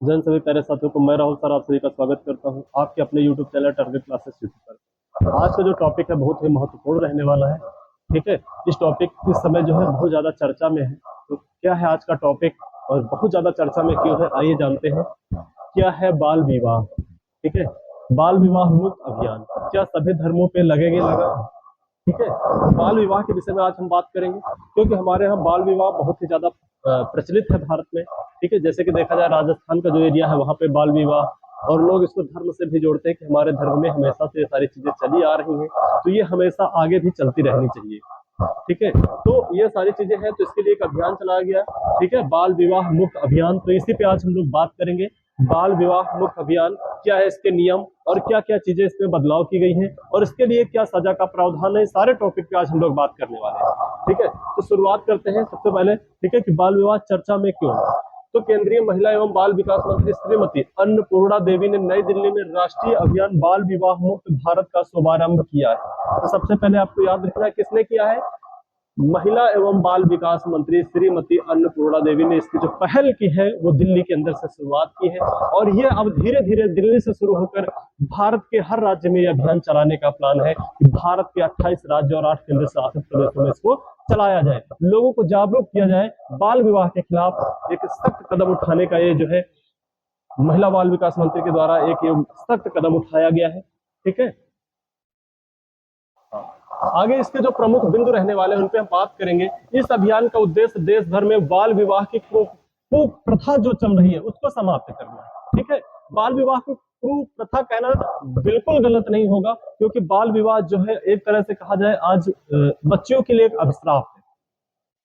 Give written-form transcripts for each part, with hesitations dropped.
जन सभी प्यारे साथियों को मैं राहुल सर आप सभी का स्वागत करता हूं आपके अपने YouTube channel target classes YouTube पर। आज का जो टॉपिक है बहुत ही महत्वपूर्ण रहने वाला है। ठीक है, इस टॉपिक इस समय जो है बहुत ज्यादा चर्चा में है। तो क्या है आज का टॉपिक और बहुत ज्यादा चर्चा में क्यों है, आइए जानते हैं। क्या है बाल विवाह। ठीक है, बाल विवाह मुक्त अभियान क्या सभी धर्मों पे लगेंगे लगा। ठीक है, तो बाल विवाह के विषय में आज हम बात करेंगे, क्योंकि हमारे यहाँ बाल विवाह बहुत ही ज्यादा प्रचलित है भारत में। ठीक है, जैसे कि देखा जाए राजस्थान का जो एरिया है वहाँ पे बाल विवाह, और लोग इसको धर्म से भी जोड़ते हैं कि हमारे धर्म में हमेशा से ये सारी चीजें चली आ रही हैं, तो ये हमेशा आगे भी चलती रहनी चाहिए। ठीक है, तो ये सारी चीजें हैं, तो इसके लिए एक अभियान चलाया गया। ठीक है, बाल विवाह मुक्त अभियान, तो इसी पे आज हम लोग बात करेंगे। बाल विवाह मुक्त अभियान क्या है, इसके नियम और क्या क्या चीजें इसमें बदलाव की गई हैं, और इसके लिए क्या सजा का प्रावधान है, सारे टॉपिक पे आज हम लोग बात करने वाले हैं। ठीक है, तो शुरुआत करते हैं सबसे पहले। ठीक है, कि बाल विवाह चर्चा में क्यों। तो केंद्रीय महिला एवं बाल विकास मंत्री श्रीमती अन्नपूर्णा देवी ने नई दिल्ली में राष्ट्रीय अभियान बाल विवाह मुक्त भारत का शुभारंभ किया है। तो सबसे पहले आपको याद रखना है किसने किया है, महिला एवं बाल विकास मंत्री श्रीमती अन्नपूर्णा देवी ने इसकी जो पहल की है वो दिल्ली के अंदर से शुरुआत की है, और ये अब धीरे धीरे दिल्ली से शुरू होकर भारत के हर राज्य में यह अभियान चलाने का प्लान है कि भारत के 28 राज्य और 8 केंद्र शासित प्रदेशों में इसको चलाया जाए, लोगों को जागरूक किया जाए। बाल विवाह के खिलाफ एक सख्त कदम उठाने का ये जो है महिला बाल विकास मंत्री के द्वारा एक सख्त कदम उठाया गया है। ठीक है, आगे इसके जो प्रमुख बिंदु रहने वाले हैं उन पे हम बात करेंगे। इस अभियान का उद्देश्य देश भर में बाल विवाह की कुप्रथा जो चल रही है उसको समाप्त करना है। ठीक है, बाल विवाह को कुप्रथा कहना बिल्कुल गलत नहीं होगा, क्योंकि बाल विवाह जो है एक तरह से कहा जाए आज बच्चियों के लिए एक अभिश्राप है,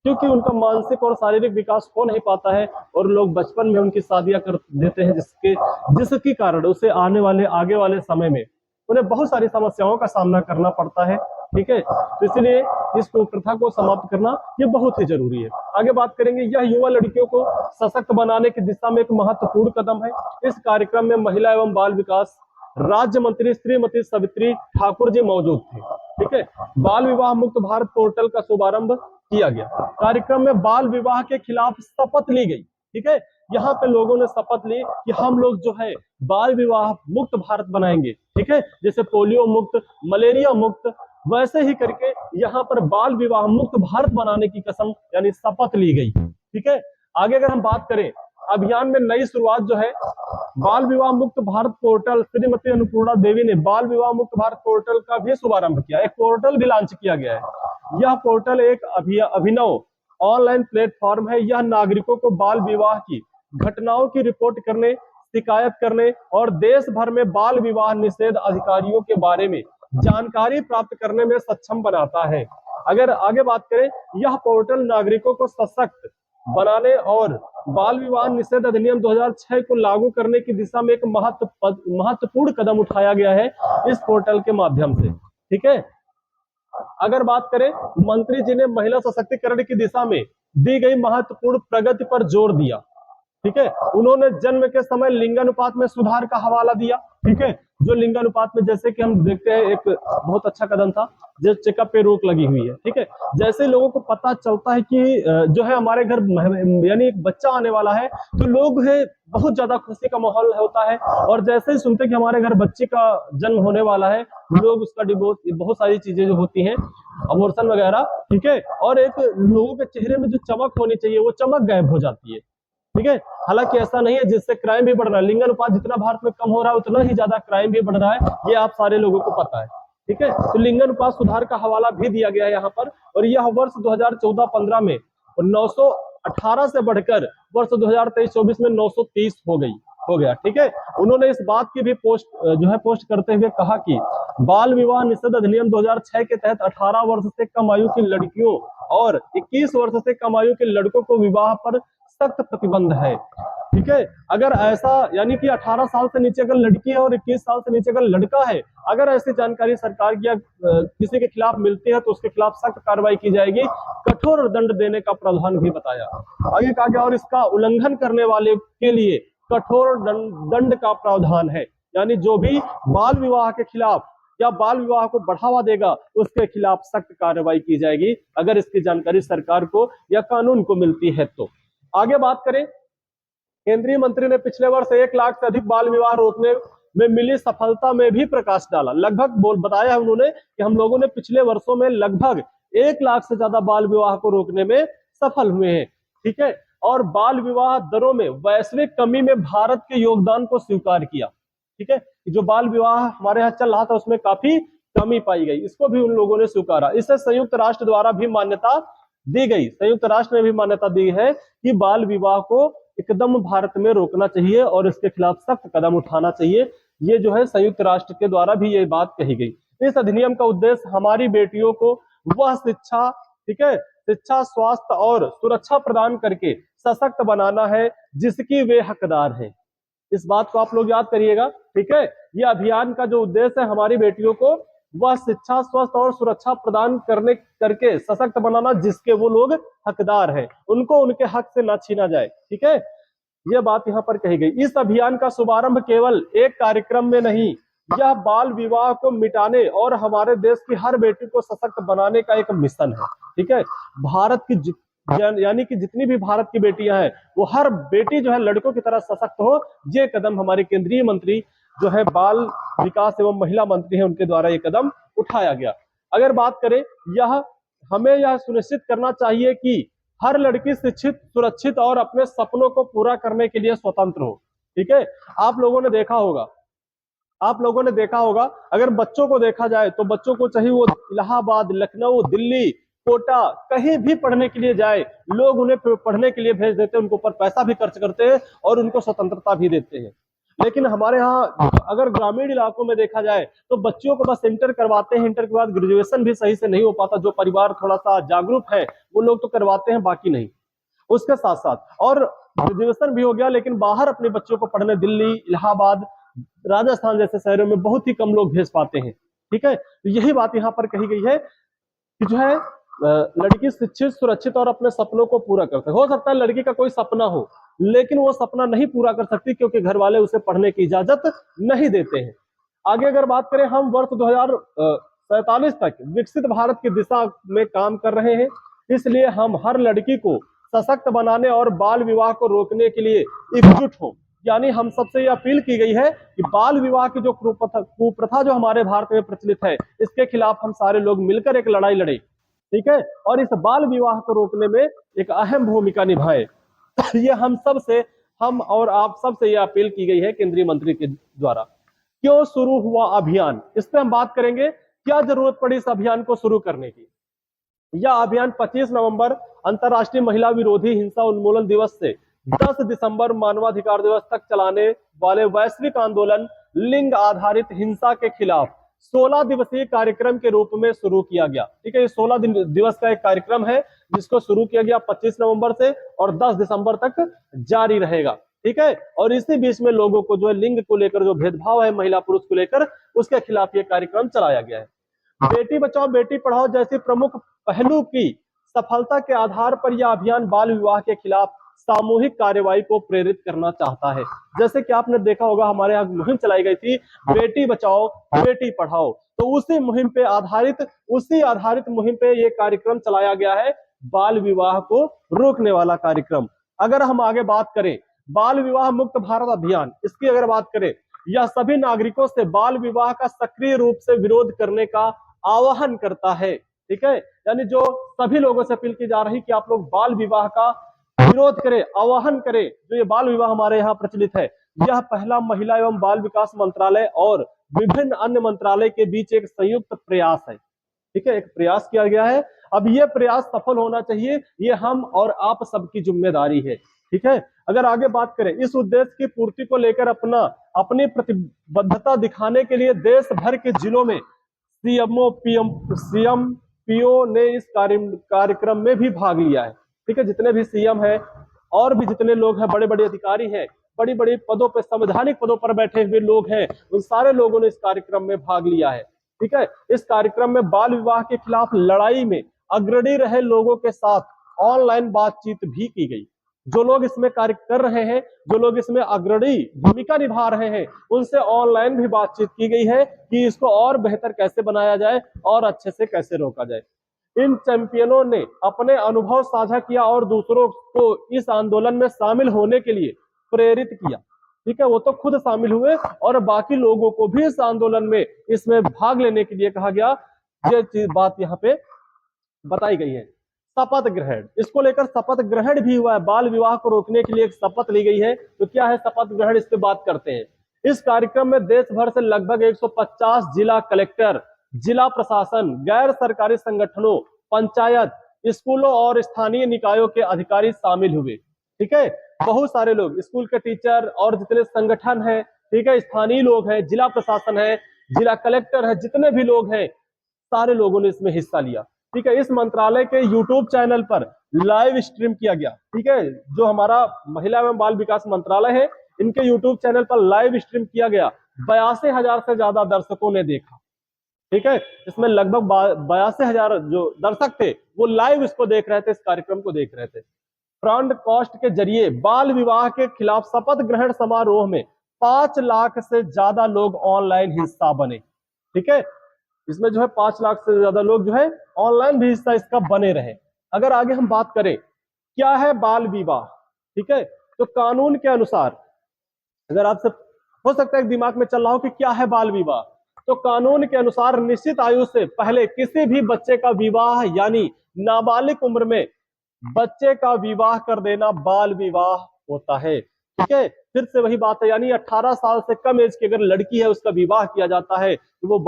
क्योंकि उनका मानसिक और शारीरिक विकास हो नहीं पाता है, और लोग बचपन में उनकी शादियां कर देते हैं, जिसके कारण उसे आगे वाले समय में उन्हें बहुत सारी समस्याओं का सामना करना पड़ता है। ठीक है, तो इसलिए इस कुप्रथा को समाप्त करना ये बहुत ही जरूरी है। आगे बात करेंगे, यह युवा लड़कियों को सशक्त बनाने की दिशा में एक महत्वपूर्ण कदम है। इस कार्यक्रम में महिला एवं बाल विकास राज्य मंत्री श्रीमती सवित्री ठाकुर जी मौजूद थे। ठीक है, बाल विवाह मुक्त भारत पोर्टल का शुभारंभ किया गया। कार्यक्रम में बाल विवाह के खिलाफ शपथ ली गई। ठीक है, यहाँ पे लोगों ने शपथ ली कि हम लोग जो है बाल विवाह मुक्त भारत बनाएंगे। ठीक है, जैसे पोलियो मुक्त, मलेरिया मुक्त, वैसे ही करके यहाँ पर बाल विवाह मुक्त भारत बनाने की कसम यानी शपथ ली गई। ठीक है, आगे अगर हम बात करें, अभियान में नई शुरुआत जो है बाल विवाह मुक्त भारत पोर्टल, श्रीमती अन्नपूर्णा देवी ने बाल विवाह मुक्त भारत पोर्टल का भी शुभारंभ किया। एक पोर्टल भी लॉन्च किया गया है। यह पोर्टल एक अभिनव ऑनलाइन प्लेटफॉर्म है। यह नागरिकों को बाल विवाह की घटनाओं की रिपोर्ट करने, शिकायत करने और देश भर में बाल विवाह निषेध अधिकारियों के बारे में जानकारी प्राप्त करने में सक्षम बनाता है। अगर आगे बात करें, यह पोर्टल नागरिकों को सशक्त बनाने और बाल विवाह निषेध अधिनियम 2006 को लागू करने की दिशा में एक महत्वपूर्ण कदम उठाया गया है इस पोर्टल के माध्यम से। ठीक है, अगर बात करें, मंत्री जी ने महिला सशक्तिकरण की दिशा में दी गई महत्वपूर्ण प्रगति पर जोर दिया। ठीक है, उन्होंने जन्म के समय लिंगानुपात में सुधार का हवाला दिया। ठीक है, जो लिंगानुपात में जैसे कि हम देखते हैं एक बहुत अच्छा कदम था, जो चेकअप पे रोक लगी हुई है। ठीक है, जैसे लोगों को पता चलता है कि जो है हमारे घर यानी एक बच्चा आने वाला है, तो लोग है बहुत ज्यादा खुशी का माहौल होता है, और जैसे ही सुनते कि हमारे घर बच्चे का जन्म होने वाला है, लोग उसका डिवोर्स, बहुत सारी चीजें जो होती हैं, अबॉर्शन वगैरह। ठीक है, और एक लोगों के चेहरे में जो चमक होनी चाहिए वो चमक गायब हो जाती है। ठीक है, हालांकि ऐसा नहीं है, जिससे क्राइम भी बढ़ रहा है। लिंगानुपात जितना भारत में कम हो रहा है उतना ही ज्यादा क्राइम भी बढ़ रहा है, ये आप सारे लोगों को पता है। ठीक है, तो लिंगानुपात सुधार का हवाला भी दिया गया है यहाँ पर, और यह वर्ष 2014-15 में 918 से बढ़कर वर्ष 2023-24 में 930 हो गया। ठीक है, उन्होंने इस बात की भी पोस्ट करते हुए कहा कि बाल विवाह निषेध अधिनियम 2006 के तहत 18 वर्ष से कम आयु की लड़कियों और 21 वर्ष से कम आयु के लड़कों को विवाह पर सख्त प्रतिबंध है। ठीक है, अगर ऐसा यानी कि 18 साल से नीचे अगर लड़की है और 21 साल से नीचे अगर लड़का है, अगर ऐसी जानकारी सरकार की किसी के खिलाफ मिलती है तो उसके खिलाफ सख्त कार्रवाई की जाएगी, कठोर दंड देने का प्रावधान भी बताया। आगे कहा गया, और इसका उल्लंघन करने वाले के लिए कठोर दंड का प्रावधान है, यानी जो भी बाल विवाह के खिलाफ या बाल विवाह को बढ़ावा देगा उसके खिलाफ सख्त कार्रवाई की जाएगी, अगर इसकी जानकारी सरकार को या कानून को मिलती है तो। आगे बात करें, केंद्रीय मंत्री ने पिछले वर्ष 1 लाख से अधिक बाल विवाह रोकने में मिली सफलता में भी प्रकाश डाला। लगभग बताया है उन्होंने कि हम लोगों ने पिछले वर्षों में लगभग 1 लाख से ज्यादा बाल विवाह को रोकने में सफल हुए हैं। ठीक है, और बाल विवाह दरों में वैश्विक कमी में भारत के योगदान को स्वीकार किया। ठीक है, जो बाल विवाह हमारे यहाँ चल रहा था उसमें काफी कमी पाई गई, इसको भी उन लोगों ने स्वीकारा। इसे संयुक्त राष्ट्र द्वारा भी मान्यता दी गई। संयुक्त राष्ट्र ने भी मान्यता दी है कि बाल विवाह को एकदम भारत में रोकना चाहिए और इसके खिलाफ सख्त कदम उठाना चाहिए। ये जो है संयुक्त राष्ट्र के द्वारा भी ये बात कही गई। इस अधिनियम का उद्देश्य हमारी बेटियों को वह शिक्षा, ठीक है, शिक्षा, स्वास्थ्य और सुरक्षा प्रदान करके सशक्त बनाना है जिसकी वे हकदार हैं। इस बात को आप लोग याद करिएगा। ठीक है, ये अभियान का जो उद्देश्य है हमारी बेटियों को वह शिक्षा, स्वास्थ्य और सुरक्षा प्रदान करके सशक्त बनाना जिसके वो लोग हकदार हैं, उनको उनके हक से ना छीना जाए। ठीक है, यह बात यहाँ पर कही गई। इस अभियान का शुभारंभ केवल एक कार्यक्रम में नहीं, यह बाल विवाह को मिटाने और हमारे देश की हर बेटी को सशक्त बनाने का एक मिशन है। ठीक है, भारत की यानी कि जितनी भी भारत की बेटियां हैं वो हर बेटी जो है लड़कों की तरह सशक्त हो, ये कदम हमारे केंद्रीय मंत्री जो है बाल विकास एवं महिला मंत्री है उनके द्वारा ये कदम उठाया गया। अगर बात करें, हमें यह सुनिश्चित करना चाहिए कि हर लड़की शिक्षित, सुरक्षित और अपने सपनों को पूरा करने के लिए स्वतंत्र हो। ठीक है, आप लोगों ने देखा होगा अगर बच्चों को देखा जाए तो बच्चों को चाहे वो इलाहाबाद, लखनऊ, दिल्ली, कोटा कहीं भी पढ़ने के लिए जाए, लोग उन्हें पढ़ने के लिए भेज देते हैं, उनके ऊपर पैसा भी खर्च करते हैं और उनको स्वतंत्रता भी देते हैं। लेकिन हमारे यहाँ अगर ग्रामीण इलाकों में देखा जाए तो बच्चियों को बस इंटर करवाते हैं, इंटर के बाद ग्रेजुएशन भी सही से नहीं हो पाता। जो परिवार थोड़ा सा जागरूक है वो लोग तो करवाते हैं, बाकी नहीं। उसके साथ साथ और ग्रेजुएशन भी हो गया लेकिन बाहर अपने बच्चों को पढ़ने दिल्ली, इलाहाबाद, राजस्थान जैसे शहरों में बहुत ही कम लोग भेज पाते हैं। ठीक है, तो यही बात यहाँ पर कही गई है कि जो है लड़की शिक्षित, सुरक्षित और अपने सपनों को पूरा करते। हो सकता है लड़की का कोई सपना हो लेकिन वो सपना नहीं पूरा कर सकती क्योंकि घर वाले उसे पढ़ने की इजाजत नहीं देते हैं। आगे अगर बात करें, हम वर्ष 2047 तक विकसित भारत की दिशा में काम कर रहे हैं, इसलिए हम हर लड़की को सशक्त बनाने और बाल विवाह को रोकने के लिए एकजुट हों। यानी हम सबसे यह अपील की गई है कि बाल विवाह की जो कुप्रथा जो हमारे भारत में प्रचलित है, इसके खिलाफ हम सारे लोग मिलकर एक लड़ाई लड़े। ठीक है, और इस बाल विवाह को रोकने में एक अहम भूमिका निभाए। ये हम और आप सबसे यह अपील की गई है केंद्रीय मंत्री के द्वारा। क्यों शुरू हुआ अभियान, इस पर हम बात करेंगे। क्या जरूरत पड़ी इस अभियान को शुरू करने की? यह अभियान 25 नवंबर अंतर्राष्ट्रीय महिला विरोधी हिंसा उन्मूलन दिवस से 10 दिसंबर मानवाधिकार दिवस तक चलाने वाले वैश्विक आंदोलन लिंग आधारित हिंसा के खिलाफ 16 दिवसीय कार्यक्रम के रूप में शुरू किया गया। ठीक है, ये 16 दिवस का एक कार्यक्रम है जिसको शुरू किया गया 25 नवंबर से और 10 दिसंबर तक जारी रहेगा। ठीक है, और इसी बीच में लोगों को जो है लिंग को लेकर जो भेदभाव है महिला पुरुष को लेकर, उसके खिलाफ ये कार्यक्रम चलाया गया है। बेटी बचाओ बेटी पढ़ाओ जैसी प्रमुख पहलू की सफलता के आधार पर यह अभियान बाल विवाह के खिलाफ सामूहिक कार्रवाई को प्रेरित करना चाहता है। जैसे कि आपने देखा होगा हमारे यहाँ मुहिम चलाई गई थी बेटी बचाओ बेटी पढ़ाओ, तो उसी आधारित मुहिम पे ये कार्यक्रम चलाया गया है, बाल विवाह को रोकने वाला कार्यक्रम। अगर हम आगे बात करें बाल विवाह मुक्त भारत अभियान, इसकी अगर बात करें, यह सभी नागरिकों से बाल विवाह का सक्रिय रूप से विरोध करने का आह्वान करता है। ठीक है, यानी जो सभी लोगों से अपील की जा रही कि आप लोग बाल विवाह का विरोध करें, आह्वान करें। जो ये बाल विवाह हमारे यहाँ प्रचलित है, यह पहला महिला एवं बाल विकास मंत्रालय और विभिन्न अन्य मंत्रालय के बीच एक संयुक्त प्रयास है। ठीक है, एक प्रयास किया गया है। अब ये प्रयास सफल होना चाहिए, ये हम और आप सबकी जिम्मेदारी है। ठीक है, अगर आगे बात करें, इस उद्देश्य की पूर्ति को लेकर अपनी प्रतिबद्धता दिखाने के लिए देश भर के जिलों में सीएम पीओ ने इस कार्यक्रम में भी भाग लिया है। ठीक है, जितने भी सीएम है और भी जितने लोग हैं, बड़े बड़े अधिकारी हैं, बड़ी बड़ी पदों पर, संवैधानिक पदों पर बैठे हुए लोग हैं, उन सारे लोगों ने इस कार्यक्रम में भाग लिया है। ठीक है, इस कार्यक्रम में बाल विवाह के खिलाफ लड़ाई में अग्रणी रहे लोगों के साथ ऑनलाइन बातचीत भी की गई। जो लोग इसमें कार्य कर रहे हैं, जो लोग इसमें अग्रणी भूमिका निभा रहे हैं, उनसे ऑनलाइन भी बातचीत की गई है कि इसको और बेहतर कैसे बनाया जाए और अच्छे से कैसे रोका जाए। इन चैंपियनों ने अपने अनुभव साझा किया और दूसरों को इस आंदोलन में शामिल होने के लिए प्रेरित किया। ठीक है, वो तो खुद शामिल हुए और बाकी लोगों को भी इस आंदोलन में, इसमें भाग लेने के लिए कहा गया। ये चीज बात यहाँ पे बताई गई है। शपथ ग्रहण, इसको लेकर शपथ ग्रहण भी हुआ है। बाल विवाह को रोकने के लिए एक शपथ ली गई है। तो क्या है शपथ ग्रहण, इस पे बात करते हैं। इस कार्यक्रम में देश भर से लगभग 150 जिला कलेक्टर, जिला प्रशासन, गैर सरकारी संगठनों, पंचायत, स्कूलों और स्थानीय निकायों के अधिकारी शामिल हुए। ठीक है, बहुत सारे लोग, स्कूल के टीचर और जितने संगठन है, ठीक है, स्थानीय लोग हैं, जिला प्रशासन है, जिला कलेक्टर है, जितने भी लोग हैं, सारे लोगों ने इसमें हिस्सा लिया। ठीक है, इस मंत्रालय के यूट्यूब चैनल पर लाइव स्ट्रीम किया गया। ठीक है, जो हमारा महिला एवं बाल विकास मंत्रालय है, इनके यूट्यूब चैनल पर लाइव स्ट्रीम किया गया। 82,000 से ज्यादा दर्शकों ने देखा। ठीक है, इसमें लगभग 82,000 जो दर्शक थे वो लाइव इसको देख रहे थे, इस कार्यक्रम को देख रहे थे। ब्रॉडकास्ट के जरिए बाल विवाह के खिलाफ शपथ ग्रहण समारोह में 5 लाख से ज्यादा लोग ऑनलाइन हिस्सा बने। ठीक है, इसमें जो है 5 लाख से ज्यादा लोग जो है ऑनलाइन भी हिस्सा इसका बने रहे। अगर आगे हम बात करें क्या है बाल विवाह, ठीक है, तो कानून के अनुसार, अगर आपसे हो सकता है दिमाग में चल रहा हो कि क्या है बाल विवाह, तो कानून के अनुसार निश्चित आयु से पहले किसी भी बच्चे का विवाह, यानी नाबालिग उम्र में बच्चे का विवाह कर देना बाल विवाह होता है। ठीक है, फिर से वही बात है, यानी 18 साल से कम एज की अगर लड़की है उसका विवाह किया जाता है तो वो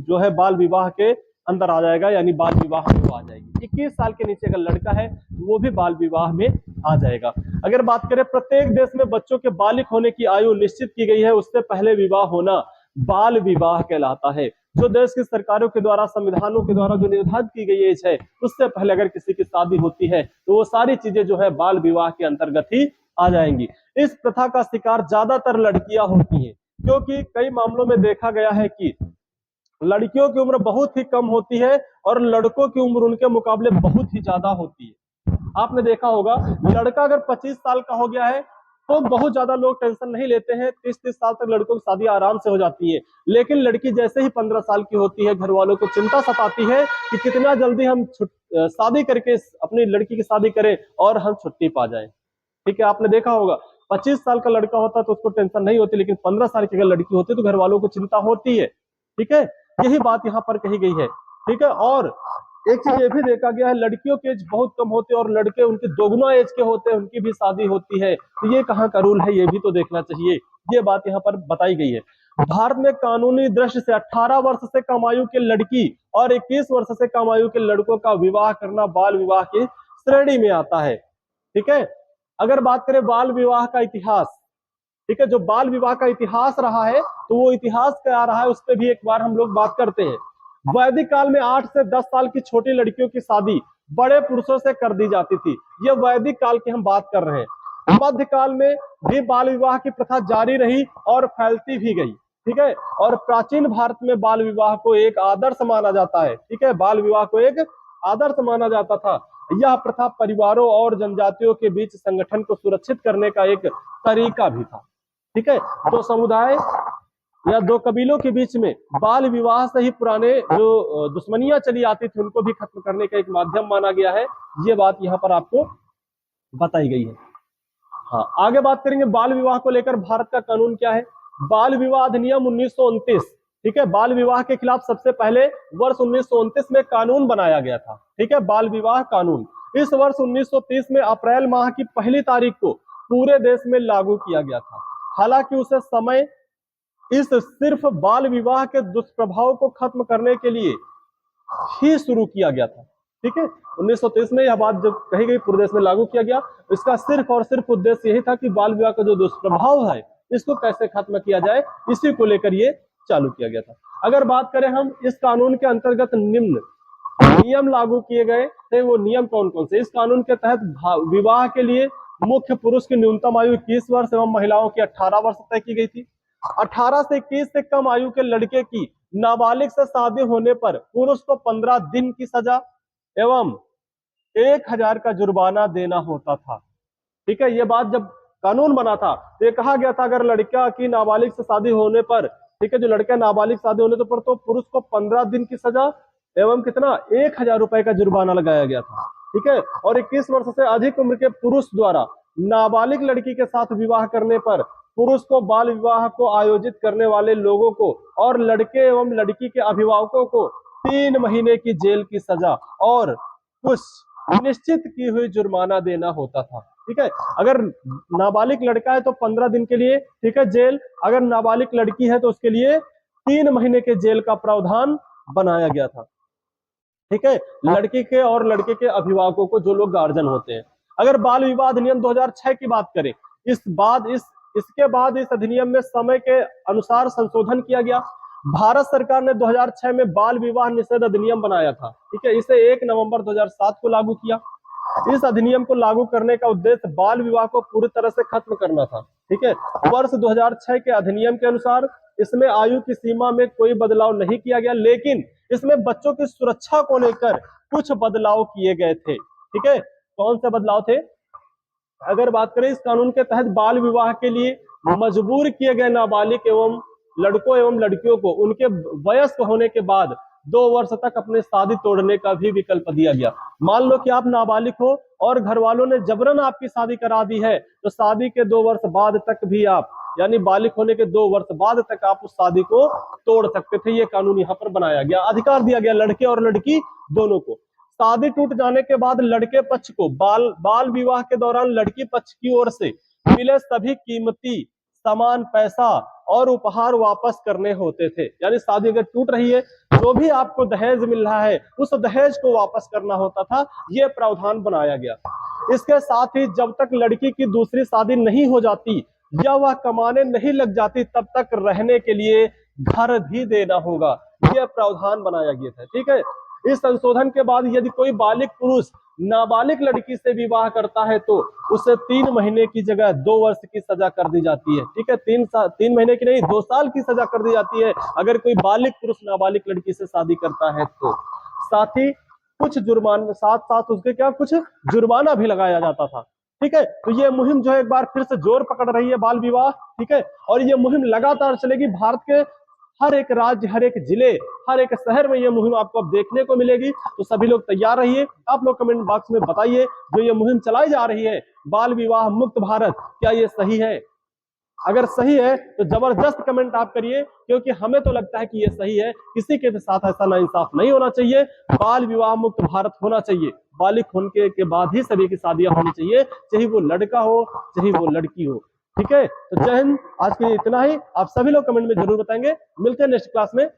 जो है बाल विवाह के अंदर आ जाएगा, यानी बाल विवाह में वो आ जाएगी। 21 साल के नीचे अगर लड़का है वो भी बाल विवाह में आ जाएगा। अगर बात करें, प्रत्येक देश में बच्चों के बालिग होने की आयु निश्चित की गई है, उससे पहले विवाह होना बाल विवाह कहलाता है। जो देश की सरकारों के द्वारा, संविधानों के द्वारा जो निर्धारित की गई एज है, उससे पहले अगर किसी की शादी होती है तो वो सारी चीजें जो है बाल विवाह के अंतर्गत ही आ जाएंगी। इस प्रथा का शिकार ज्यादातर लड़कियां होती हैं, क्योंकि कई मामलों में देखा गया है कि लड़कियों की उम्र बहुत ही कम होती है और लड़कों की उम्र उनके मुकाबले बहुत ही ज्यादा होती है। आपने देखा होगा, लड़का अगर 25 साल का हो गया है तो बहुत ज्यादा लोग टेंशन नहीं लेते हैं, 30-30 साल तक लड़कों की शादी आराम से हो जाती है। लेकिन लड़की जैसे ही 15 साल की होती है, घर वालों को चिंता सताती है कि कितना जल्दी हम शादी करके अपनी लड़की की शादी करें और हम छुट्टी पा जाएं। ठीक है, आपने देखा होगा 25 साल का लड़का होता है तो उसको टेंशन नहीं होती, लेकिन 15 साल की अगर लड़की होती है तो घर वालों को चिंता होती है। ठीक है, यही बात यहाँ पर कही गई है। ठीक है, और एक चीज ये भी देखा गया है, लड़कियों की एज बहुत कम होती है और लड़के उनके दोगुना एज के होते हैं, उनकी भी शादी होती है। तो ये कहाँ का रूल है, ये भी तो देखना चाहिए। ये बात यहाँ पर बताई गई है। भारत में कानूनी दृष्टि से 18 वर्ष से कम आयु के लड़की और 21 वर्ष से कम आयु के लड़कों का विवाह करना बाल विवाह की श्रेणी में आता है। ठीक है, अगर बात करें बाल विवाह का इतिहास, ठीक है, जो बाल विवाह का इतिहास रहा है तो वो इतिहास क्या रहा है उस पर भी एक बार हम लोग बात करते हैं। वैदिक काल में 8 से 10 साल की छोटी लड़कियों की शादी बड़े पुरुषों से कर दी जाती थी। ये वैदिक काल की हम बात कर रहे हैं। मध्यकाल में भी बाल विवाह की प्रथा जारी रही और फैलती भी गई। ठीक है, और प्राचीन भारत में बाल विवाह को एक आदर्श माना जाता है। ठीक है, बाल विवाह को एक आदर्श माना जाता था। यह प्रथा परिवारों और जनजातियों के बीच संगठन को सुरक्षित करने का एक तरीका भी था। ठीक है, तो समुदाय या दो कबीलों के बीच में बाल विवाह से ही पुराने जो दुश्मनियां चली आती थी उनको भी खत्म करने का एक माध्यम माना गया है। ये बात यहाँ पर आपको बताई गई है। हाँ, आगे बात करेंगे बाल विवाह को लेकर भारत का कानून क्या है। बाल विवाह अधिनियम 1929, ठीक है, बाल विवाह के खिलाफ सबसे पहले वर्ष 1929 में कानून बनाया गया था। ठीक है, बाल विवाह कानून इस वर्ष 1930 में अप्रैल माह की पहली तारीख को पूरे देश में लागू किया गया था। हालांकि उसे समय इस सिर्फ बाल विवाह के दुष्प्रभाव को खत्म करने के लिए ही शुरू किया गया था। ठीक है, 1930 में यह बात जब कही गई पूरे देश में लागू किया गया, इसका सिर्फ और सिर्फ उद्देश्य यही था कि बाल विवाह का जो दुष्प्रभाव है इसको कैसे खत्म किया जाए, इसी को लेकर ये चालू किया गया था। अगर बात करें हम इस कानून के अंतर्गत निम्न नियम लागू किए गए थे, वो नियम कौन कौन से। इस कानून के तहत विवाह के लिए मुख्य पुरुष की न्यूनतम आयु 21 वर्ष एवं महिलाओं की 18 वर्ष तय की गई थी। 18 से 21 से कम आयु के लड़के की नाबालिग से शादी होने पर पुरुष को 15 दिन की सजा एवं 1000 का जुर्माना देना होता था। ठीक है, यह बात जब कानून बना था तो ये कहा गया था अगर लड़का की नाबालिग से शादी होने पर, ठीक है, जो लड़का नाबालिग शादी होने पर तो पुरुष को 15 दिन की सजा एवं कितना 1000 रुपए का जुर्माना लगाया गया था। ठीक है, और 21 वर्ष से अधिक उम्र के पुरुष द्वारा नाबालिग लड़की के साथ विवाह करने पर पुरुष को बाल विवाह को आयोजित करने वाले लोगों को और लड़के एवं लड़की के अभिभावकों को 3 महीने की जेल की सजा और कुछ निश्चित की हुई जुर्माना देना होता था। ठीक है, अगर नाबालिग लड़का है तो 15 दिन के लिए, ठीक है, जेल। अगर नाबालिग लड़की है तो उसके लिए 3 महीने के जेल का प्रावधान बनाया गया था। ठीक है, लड़की के और लड़के के अभिभावकों को, जो लोग गार्जियन होते हैं। अगर बाल विवाह अधिनियम 2006 की बात करें, इसके बाद इस अधिनियम में समय के अनुसार संशोधन किया गया। भारत सरकार ने 2006 में बाल विवाह निषेध अधिनियम बनाया था। ठीक है, इसे 1 नवंबर 2007 को लागू किया। इस अधिनियम को लागू करने का उद्देश्य बाल विवाह को पूरी तरह से खत्म करना था। ठीक है, वर्ष 2006 के अधिनियम के अनुसार इसमें आयु की सीमा में कोई बदलाव नहीं किया गया, लेकिन इसमें बच्चों की सुरक्षा को लेकर कुछ बदलाव किए गए थे। ठीक है, कौन से बदलाव थे? अगर बात करें, इस कानून के तहत बाल विवाह के लिए मजबूर किए गए नाबालिग एवं लड़कों एवं लड़कियों को उनके वयस्क होने के बाद 2 वर्ष तक अपनी शादी तोड़ने का भी विकल्प दिया गया। मान लो कि आप नाबालिग हो और घर वालों ने जबरन आपकी शादी करा दी है, तो शादी के 2 वर्ष बाद तक भी आप, यानी बालिग होने के 2 वर्ष बाद तक आप उस शादी को तोड़ सकते थे। ये कानून यहाँ पर बनाया गया, अधिकार दिया गया लड़के और लड़की दोनों को। शादी टूट जाने के बाद लड़के पक्ष को बाल विवाह के दौरान लड़की पक्ष की ओर से मिले सभी कीमती सामान, पैसा और उपहार वापस करने होते थे। यानी शादी अगर टूट रही है, जो भी आपको दहेज मिल रहा है उस दहेज को वापस करना होता था। यह प्रावधान बनाया गया। इसके साथ ही जब तक लड़की की दूसरी शादी नहीं हो जाती या वह कमाने नहीं लग जाती, तब तक रहने के लिए घर भी देना होगा। यह प्रावधान बनाया गया था। ठीक है, इस संशोधन के बाद यदि कोई बालिग पुरुष नाबालिग लड़की से विवाह करता है तो उसे 3 महीने की जगह 2 वर्ष की सजा कर दी जाती है। ठीक है, 3 महीने की नहीं, 2 साल की सजा कर दी जाती है अगर कोई बालिग पुरुष नाबालिग लड़की से शादी करता है तो। साथ ही कुछ जुर्माना, साथ साथ उसके क्या कुछ जुर्माना भी लगाया जाता था। ठीक है, तो ये मुहिम जो है एक बार फिर से जोर पकड़ रही है, बाल विवाह। ठीक है, और ये मुहिम लगातार चलेगी। भारत के हर एक राज्य, हर एक जिले, हर एक शहर में ये मुहिम आपको अब देखने को मिलेगी। तो सभी लोग तैयार रहिए। आप लोग कमेंट बॉक्स में बताइए, जो ये मुहिम चलाई जा रही है बाल विवाह मुक्त भारत, क्या ये सही है? अगर सही है तो जबरदस्त कमेंट आप करिए, क्योंकि हमें तो लगता है कि ये सही है। किसी के साथ ऐसा नाइंसाफ नहीं होना चाहिए। बाल विवाह मुक्त भारत होना चाहिए। बालिग होने के बाद ही सभी की शादियां होनी चाहिए, चाहे वो लड़का हो चाहे वो लड़की हो। ठीक है, तो जय हिंद। आज के लिए इतना ही। आप सभी लोग कमेंट में जरूर बताएंगे। मिलते हैं नेक्स्ट क्लास में।